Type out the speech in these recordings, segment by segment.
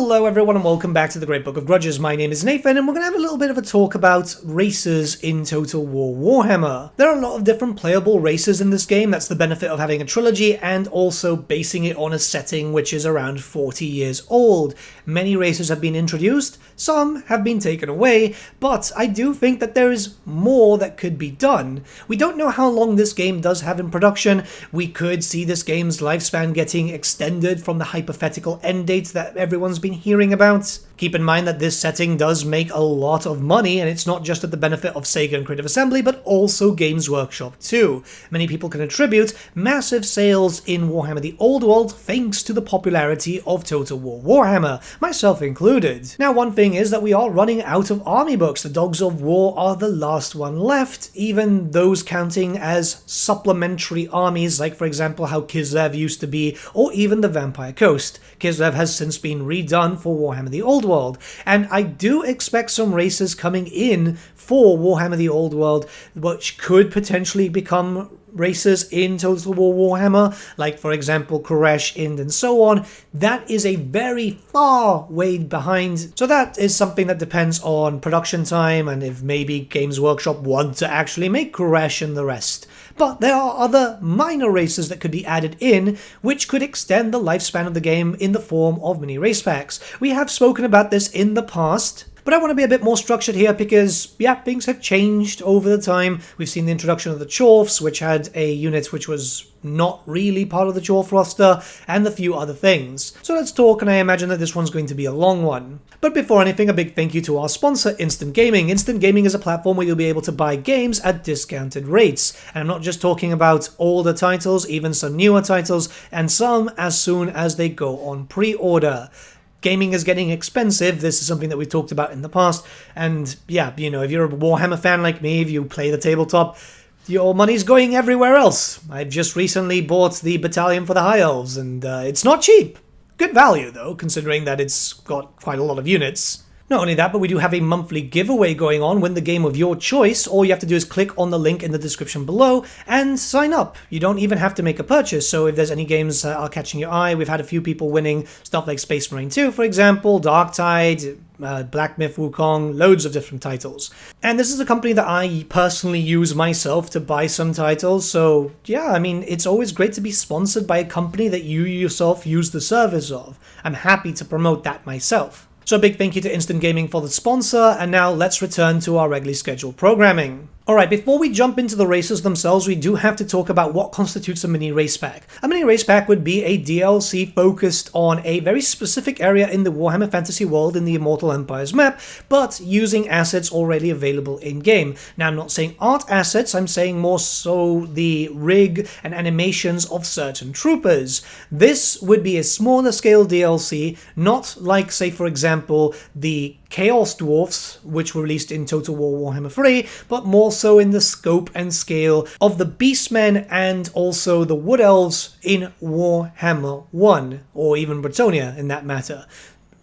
Hello everyone and welcome back to the Great Book of Grudges. My name is Nathan and we're going to have a little bit of a talk about races in Total War Warhammer. There are a lot of different playable races in this game. That's the benefit of having a trilogy and also basing it on a setting which is around 40 years old. Many races have been introduced, some have been taken away, but I do think that there is more that could be done. We don't know how long this game does have in production. We could see this game's lifespan getting extended from the hypothetical end dates that everyone's been hearing about. Keep in mind that this setting does make a lot of money, and it's not just at the benefit of Sega and Creative Assembly, but also Games Workshop too. Many people can attribute massive sales in Warhammer the Old World thanks to the popularity of Total War Warhammer, myself included. Now one thing is that we are running out of army books. The Dogs of War are the last one left, even those counting as supplementary armies, like for example how Kislev used to be, or even the Vampire Coast. Kislev has since been redone for Warhammer the Old World, and I do expect some races coming in for Warhammer the Old World which could potentially become races in Total War Warhammer, like for example Koresh, Ind, and so on. That is a very far way behind, so that is something that depends on production time and if maybe Games Workshop want to actually make Koresh and the rest. But there are other minor races that could be added in, which could extend the lifespan of the game in the form of mini race packs. We have spoken about this in the past, but I want to be a bit more structured here because, yeah, things have changed over the time. We've seen the introduction of the Chorfs, which had a unit which was not really part of the Chorf roster, and a few other things. So let's talk, and I imagine that this one's going to be a long one. But before anything, a big thank you to our sponsor, Instant Gaming. Instant Gaming is a platform where you'll be able to buy games at discounted rates. And I'm not just talking about older titles, even some newer titles, and some as soon as they go on pre-order. Gaming is getting expensive. This is something that we've talked about in the past. And yeah, you know, if you're a Warhammer fan like me, if you play the tabletop, your money's going everywhere else. I've just recently bought the Battalion for the High Elves, and it's not cheap. Good value, though, considering that it's got quite a lot of units. Not only that, but we do have a monthly giveaway going on. Win the game of your choice. All you have to do is click on the link in the description below and sign up. You don't even have to make a purchase, so if there's any games that are catching your eye, we've had a few people winning stuff like Space Marine 2, for example, Darktide, Black Myth Wukong, loads of different titles. And this is a company that I personally use myself to buy some titles, so yeah, I mean, it's always great to be sponsored by a company that you yourself use the service of. I'm happy to promote that myself. So a big thank you to Instant Gaming for the sponsor, and now let's return to our regularly scheduled programming. Alright, before we jump into the races themselves, we do have to talk about what constitutes a mini race pack. A mini race pack would be a DLC focused on a very specific area in the Warhammer Fantasy world in the Immortal Empires map, but using assets already available in-game. Now, I'm not saying art assets, I'm saying more so the rig and animations of certain troopers. This would be a smaller scale DLC, not like, say, for example, the Chaos Dwarfs, which were released in Total War Warhammer 3, but more so in the scope and scale of the Beastmen and also the Wood Elves in Warhammer 1, or even Bretonnia in that matter.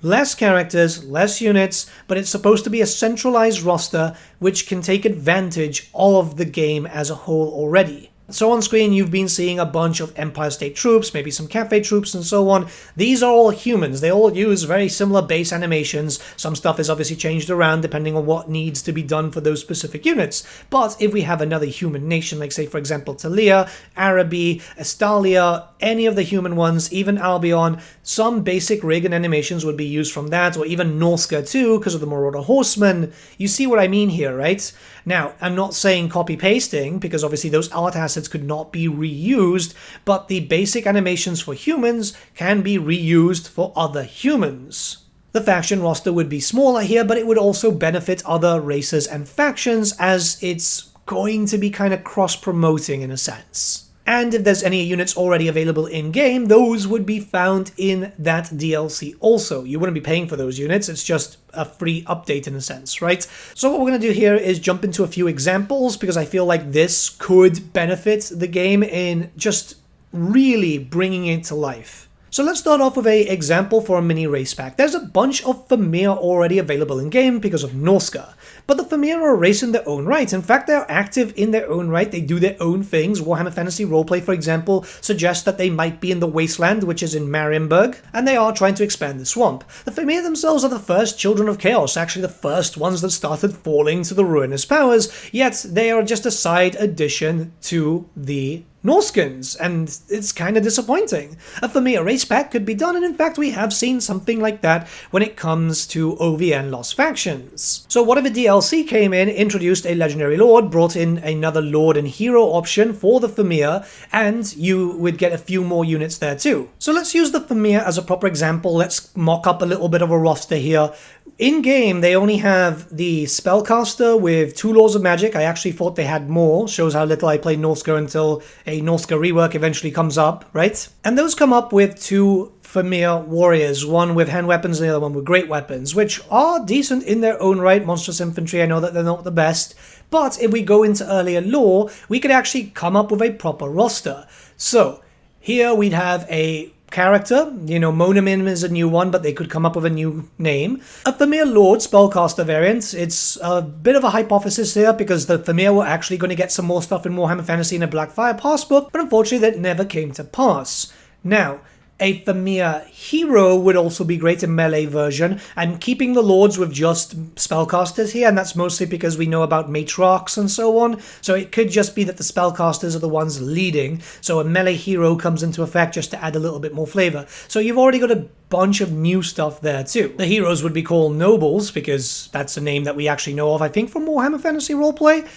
Less characters, less units, but it's supposed to be a centralized roster which can take advantage of the game as a whole already. So on screen you've been seeing a bunch of Empire State troops, maybe some Cafe troops and so on. These are all humans. They all use very similar base animations. Some stuff is obviously changed around depending on what needs to be done for those specific units. But if we have another human nation, like say for example Talia, Araby, Estalia, any of the human ones, even Albion, some basic rig and animations would be used from that, or even Norska too, because of the Marauder Horsemen. You see what I mean here, right? Now, I'm not saying copy-pasting, because obviously those art assets could not be reused, but the basic animations for humans can be reused for other humans. The faction roster would be smaller here, but it would also benefit other races and factions, as it's going to be kind of cross-promoting in a sense. And if there's any units already available in-game, those would be found in that DLC also. You wouldn't be paying for those units, it's just a free update in a sense, right? So what we're going to do here is jump into a few examples, because I feel like this could benefit the game in just really bringing it to life. So let's start off with an example for a mini race pack. There's a bunch of Fimir already available in game because of Norska. But the Fimir are a race in their own right. In fact, they're active in their own right. They do their own things. Warhammer Fantasy Roleplay, for example, suggests that they might be in the Wasteland, which is in Marienburg, and they are trying to expand the swamp. The Fimir themselves are the first children of chaos, actually the first ones that started falling to the ruinous powers, yet they are just a side addition to the Norskins, and it's kind of disappointing. A Fimir race pack could be done, and in fact we have seen something like that when it comes to OVN Lost Factions. So what if a DLC came in, introduced a legendary lord, brought in another lord and hero option for the Fimir, and you would get a few more units there too. So let's use the Fimir as a proper example. Let's mock up a little bit of a roster here. In-game, they only have the Spellcaster with 2 Laws of Magic. I actually thought they had more. Shows how little I play Norska until a Norska rework eventually comes up, right? And those come up with 2 Fimir warriors, one with hand weapons and the other one with great weapons, which are decent in their own right. Monstrous Infantry, I know that they're not the best, but if we go into earlier lore, we could actually come up with a proper roster. So, here we'd have a character, Monkeyman is a new one, but they could come up with a new name. A Fimir Lord Spellcaster variant. It's a bit of a hypothesis here because the Fimir were actually going to get some more stuff in Warhammer Fantasy in a Blackfire Passbook, but unfortunately that never came to pass. Now, a Fimir hero would also be great in melee version. I'm keeping the lords with just spellcasters here, and that's mostly because we know about matriarchs and so on. So it could just be that the spellcasters are the ones leading, so a melee hero comes into effect just to add a little bit more flavor. So you've already got a bunch of new stuff there too. The heroes would be called nobles, because that's a name that we actually know of, I think, from Warhammer Fantasy Roleplay.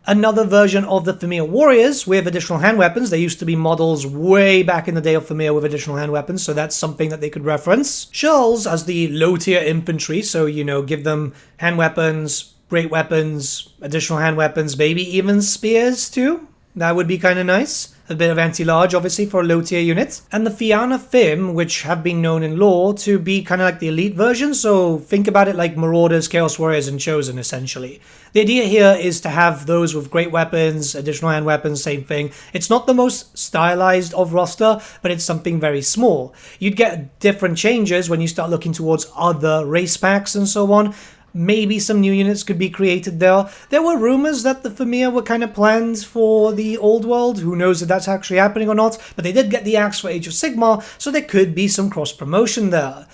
Another version of the Fimir warriors with additional hand weapons. There used to be models way back in the day of Fimir with additional hand weapons, so that's something that they could reference. Churls as the low-tier infantry, so, give them hand weapons, great weapons, additional hand weapons, maybe even spears too. That would be kind of nice. A bit of anti-large, obviously, for a low-tier unit. And the Fianna Fim, which have been known in lore to be kind of like the elite version, so think about it like Marauders, Chaos Warriors, and Chosen, essentially. The idea here is to have those with great weapons, additional hand weapons, same thing. It's not the most stylized of roster, but it's something very small. You'd get different changes when you start looking towards other race packs and so on. Maybe some new units could be created there. There were rumors that the Fimir were kind of planned for the old world. Who knows if that's actually happening or not. But they did get the axe for Age of Sigmar, so there could be some cross-promotion there.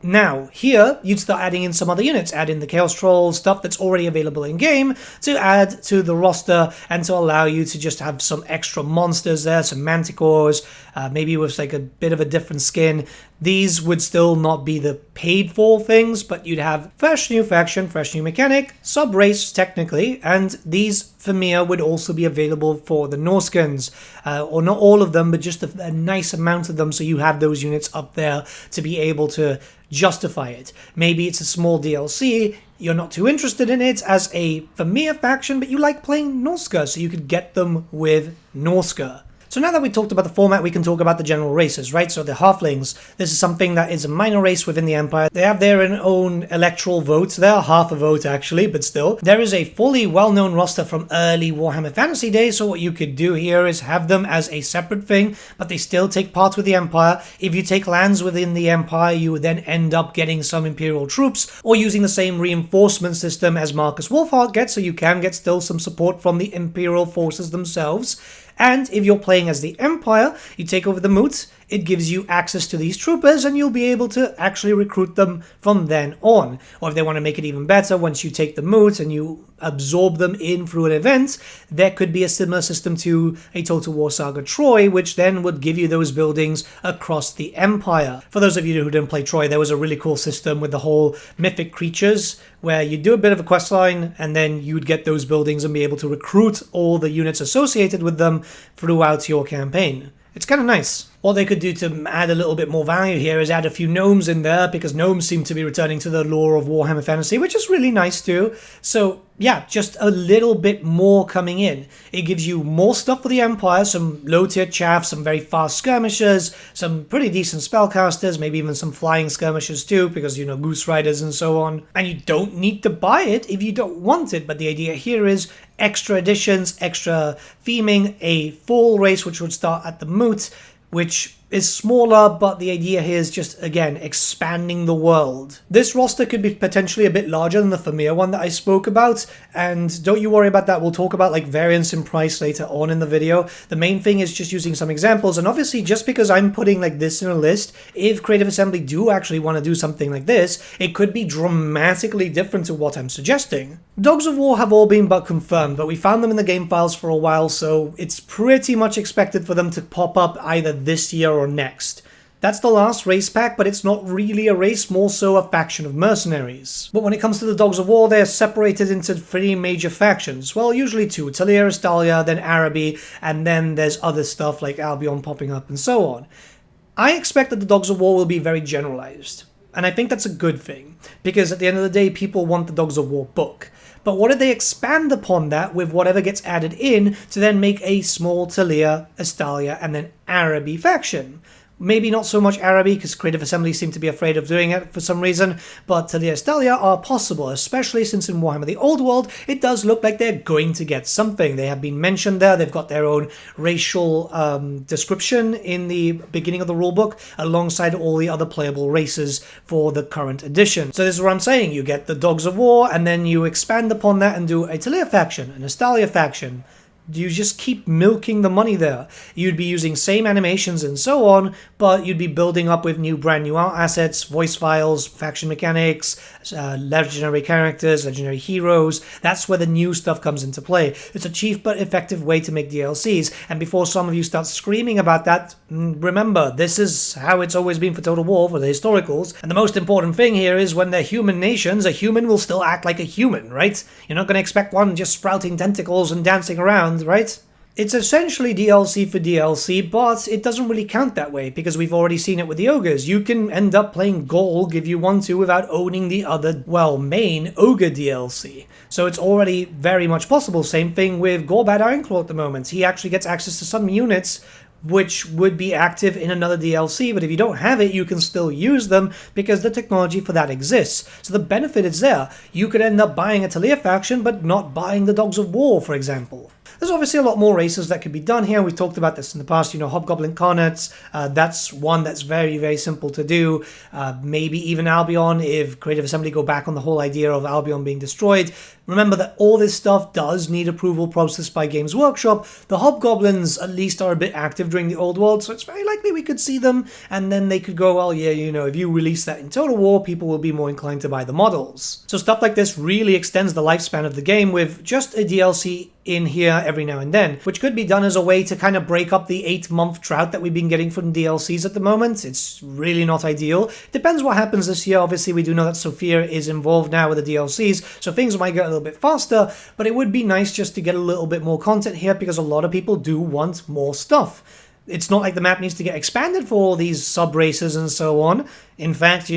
Now, here, you'd start adding in some other units, add in the Chaos Trolls, stuff that's already available in-game, to add to the roster and to allow you to just have some extra monsters there, some Manticores, maybe with like a bit of a different skin. These would still not be the paid-for things, but you'd have fresh new faction, fresh new mechanic, sub-race technically, and these Fimir would also be available for the Norskins, or not all of them, but just a nice amount of them, so you have those units up there to be able to justify it. Maybe it's a small DLC, you're not too interested in it as a Fimir faction, but you like playing Norska, so you could get them with Norska. So now that we talked about the format, we can talk about the general races, right? So the Halflings, this is something that is a minor race within the Empire. They have their own electoral votes. They're half a vote, actually, but still. There is a fully well-known roster from early Warhammer Fantasy days, so what you could do here is have them as a separate thing, but they still take part with the Empire. If you take lands within the Empire, you would then end up getting some Imperial troops, or using the same reinforcement system as Marcus Wolfhard gets, so you can get still some support from the Imperial forces themselves. And if you're playing as the Empire, you take over the Moot, it gives you access to these troopers and you'll be able to actually recruit them from then on. Or if they want to make it even better, once you take the Moot and you absorb them in through an event, there could be a similar system to a Total War Saga Troy, which then would give you those buildings across the Empire. For those of you who didn't play Troy, there was a really cool system with the whole mythic creatures, where you do a bit of a quest line and then you'd get those buildings and be able to recruit all the units associated with them throughout your campaign. It's kind of nice. What they could do to add a little bit more value here is add a few gnomes in there, because gnomes seem to be returning to the lore of Warhammer Fantasy, which is really nice too. So yeah, just a little bit more coming in. It gives you more stuff for the Empire, some low-tier chaff, some very fast skirmishers, some pretty decent spellcasters, maybe even some flying skirmishers too, because, you know, Goose Riders and so on. And you don't need to buy it if you don't want it, but the idea here is extra additions, extra theming, a full race which would start at the Moot, which is smaller, but the idea here is just, again, expanding the world. This roster could be potentially a bit larger than the Vermeer one that I spoke about, and don't you worry about that. We'll talk about like variance in price later on in the video. The main thing is just using some examples, and obviously just because I'm putting like this in a list, if Creative Assembly do actually want to do something like this, it could be dramatically different to what I'm suggesting. Dogs of War have all been but confirmed, but we found them in the game files for a while, so it's pretty much expected for them to pop up either this year or next. That's the last race pack, but it's not really a race, more so a faction of mercenaries. But when it comes to the Dogs of War, they're separated into 3 major factions. Well, usually 2. Talia, Estalia, then Araby, and then there's other stuff like Albion popping up and so on. I expect that the Dogs of War will be very generalized. And I think that's a good thing, because at the end of the day, people want the Dogs of War book. But what if they expand upon that with whatever gets added in to then make a small Talia, Estalia, and then Araby faction? Maybe not so much Araby, because Creative Assembly seem to be afraid of doing it for some reason, but Talia Estalia are possible, especially since in Warhammer the Old World, it does look like they're going to get something. They have been mentioned there, they've got their own racial description in the beginning of the rulebook, alongside all the other playable races for the current edition. So this is what I'm saying, you get the Dogs of War, and then you expand upon that and do a Talia faction, an Estalia faction. You just keep milking the money there. You'd be using same animations and so on, but you'd be building up with brand new art assets, voice files, faction mechanics, legendary characters, legendary heroes. That's where the new stuff comes into play. It's a cheap but effective way to make DLCs, and before some of you start screaming about that, remember, this is how it's always been for Total War, for the historicals, and the most important thing here is when they're human nations, a human will still act like a human, right? You're not going to expect one just sprouting tentacles and dancing around, right? It's essentially DLC for DLC, but it doesn't really count that way, because we've already seen it with the ogres. You can end up playing Golg if you want to without owning the other, well, main ogre DLC. So it's already very much possible. Same thing with Gorbad Ironclaw at the moment. He actually gets access to some units which would be active in another DLC, but if you don't have it, you can still use them because the technology for that exists. So the benefit is there. You could end up buying a Talia faction, but not buying the Dogs of War, for example. There's obviously a lot more races that could be done here. We've talked about this in the past, Hobgoblin Carnates. That's one that's very, very simple to do. Maybe even Albion, if Creative Assembly go back on the whole idea of Albion being destroyed. Remember that all this stuff does need approval process by Games Workshop. The Hobgoblins at least are a bit active during the Old World, so it's very likely we could see them, and then they could go, well, yeah, if you release that in Total War, people will be more inclined to buy the models. So stuff like this really extends the lifespan of the game with just a DLC in here every now and then, which could be done as a way to kind of break up the 8-month drought that we've been getting from DLCs at the moment. It's really not ideal. Depends what happens this year. Obviously, we do know that Sophia is involved now with the DLCs, so things might get a little bit faster, but it would be nice just to get a little bit more content here because a lot of people do want more stuff. It's not like the map needs to get expanded for all these sub-races and so on. In fact,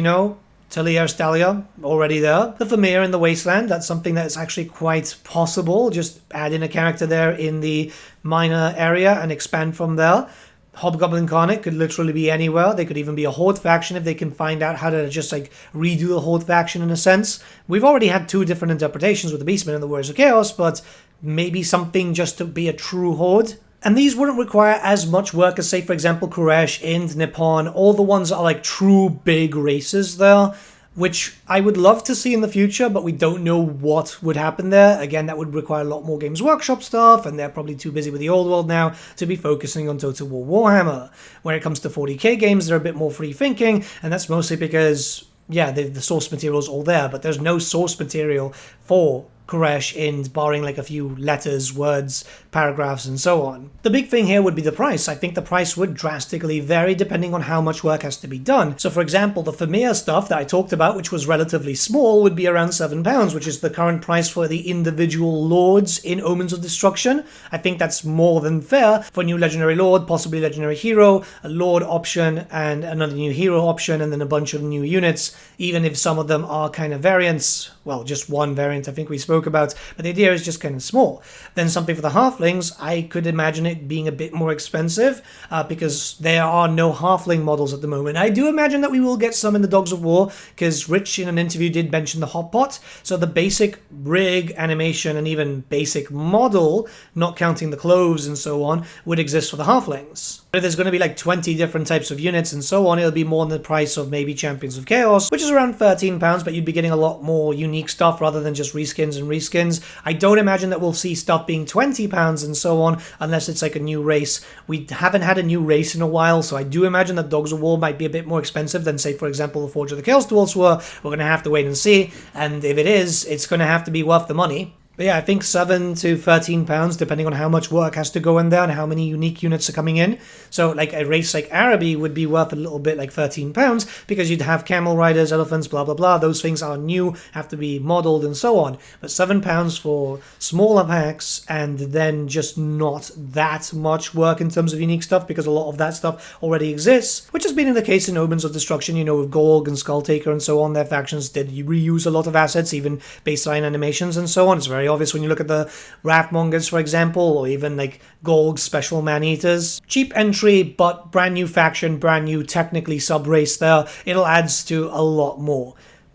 Talia Estalia, already there. The Vermeer in the Wasteland, that's something that's actually quite possible. Just add in a character there in the minor area and expand from there. Hobgoblin Carnate could literally be anywhere. They could even be a Horde faction if they can find out how to just redo the Horde faction in a sense. We've already had 2 different interpretations with the Beastmen and the Warriors of Chaos, but maybe something just to be a true Horde. And these wouldn't require as much work as, say, for example, Koresh, Ind, Nippon, all the ones that are true big races there, which I would love to see in the future, but we don't know what would happen there. Again, that would require a lot more Games Workshop stuff, and they're probably too busy with the Old World now to be focusing on Total War Warhammer. When it comes to 40k games, they're a bit more free thinking, and that's mostly because, yeah, the source material is all there, but there's no source material for Koresh in barring a few letters, words, paragraphs, and so on. The big thing here would be the price. I think the price would drastically vary depending on how much work has to be done. So for example, the Vermeer stuff that I talked about, which was relatively small, would be around £7, which is the current price for the individual lords in Omens of Destruction. I think that's more than fair for a new legendary lord, possibly legendary hero, a lord option, and another new hero option, and then a bunch of new units, even if some of them are kind of variants. Well, just one variant I think we spoke spoke about, but the idea is just kind of small. Then something for the halflings, I could imagine it being a bit more expensive because there are no halfling models at the moment. I do imagine that we will get some in the Dogs of War, because Rich in an interview did mention the hot pot. So the basic rig, animation, and even basic model, not counting the clothes and so on, would exist for the halflings. But if there's going to be like 20 different types of units and so on, it'll be more than the price of maybe Champions of Chaos, which is around £13, but you'd be getting a lot more unique stuff rather than just reskins and reskins. I don't imagine that we'll see stuff being £20 and so on, unless it's like a new race. We haven't had a new race in a while, so I do imagine that Dogs of War might be a bit more expensive than, say, for example, the Forge of the Chaos Dwarfs were. We're going to have to wait and see, and if it is, it's going to have to be worth the money. But yeah, I think £7 to £13, depending on how much work has to go in there and how many unique units are coming in. So like a race like Araby would be worth a little bit like £13 because you'd have camel riders, elephants, blah, blah, blah. Those things are new, have to be modeled and so on. But £7 for smaller packs and then just not that much work in terms of unique stuff because a lot of that stuff already exists, which has been the case in Omens of Destruction, you know, with Gorg and Skulltaker and so on. Their factions did reuse a lot of assets, even baseline animations and so on. It's very obvious when you look at the Wrathmongers, for example, or even like Gorg's Special Man-Eaters. Cheap entry, but brand new faction, brand new technically sub-race there. It'll add to a lot more.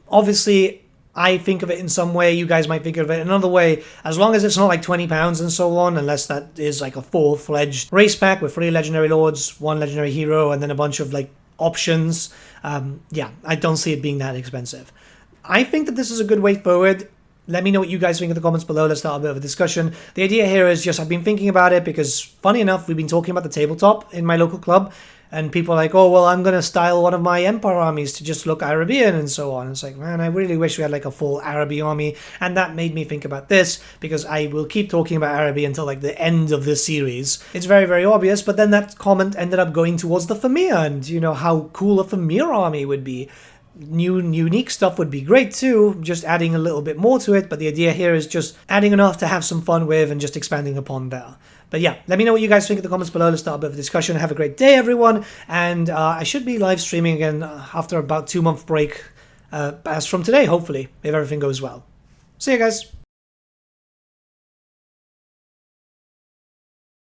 Obviously, I think of it in some way, you guys might think of it another way, as long as it's not like £20 and so on, unless that is like a full-fledged race pack with 3 legendary lords, 1 legendary hero, and then a bunch of like options. Yeah, I don't see it being that expensive. I think that this is a good way forward. Let me know what you guys think in the comments below. Let's start a bit of a discussion. The idea here is just I've been thinking about it because, funny enough, we've been talking about the tabletop in my local club, and people are like, oh, well, I'm going to style one of my Empire armies to just look Arabian and so on. It's like, man, I really wish we had like a full Araby army, and that made me think about this because I will keep talking about Araby until like the end of this series. It's very, very obvious, but then that comment ended up going towards the Famir and, you know, how cool a Famir army would be. New unique stuff would be great too, just adding a little bit more to it, but the idea here is just adding enough to have some fun with and just expanding upon there. But yeah, let me know what you guys think in the comments below. Let's start a bit of a discussion. Have a great day, everyone, and I should be live streaming again after about 2-month break as from today, hopefully, if everything goes well. See you guys.